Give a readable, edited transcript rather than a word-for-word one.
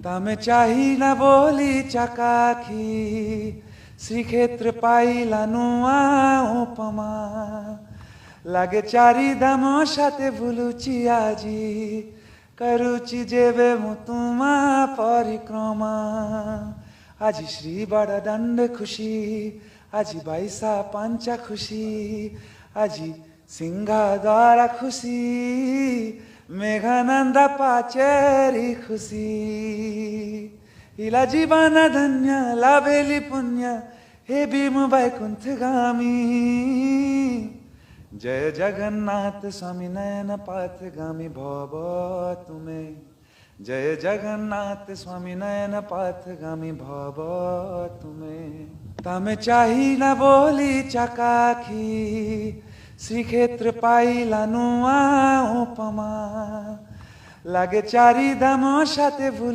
দামে চাহি না বলি চাকাখি শ্রীক্ষেত্র পাইলা নুয়া উপমা লাগে চারি দাম সাথে ভুলুচি আজি କରୁଚି ଯେବେ ମୁଁ ତୁମା ପରିକ୍ରମା ଆଜି ଶ୍ରୀ ବଡ଼ ଦଣ୍ଡ ଖୁସି ଆଜି ବାଇଶା ପାଞ୍ଚା ଖୁସି ଆଜି ସିଂହା ଦ୍ୱାର ଖୁସି मेघानंद पाचेरी खुशी इला जीवन धन्य लाभेली पुण्य हे भीम वैकुंठगामी जय जगन्नाथ स्वामी नयन पाथगामी भव तुम्हें जय जगन्नाथ स्वामी नयन पाथगामी भव तुम्हें तमे चाही न बोली चाकाखी श्रीक्षेत्र पाइला नुआ उपमा লাগে চারি ধাম সাথে ভুল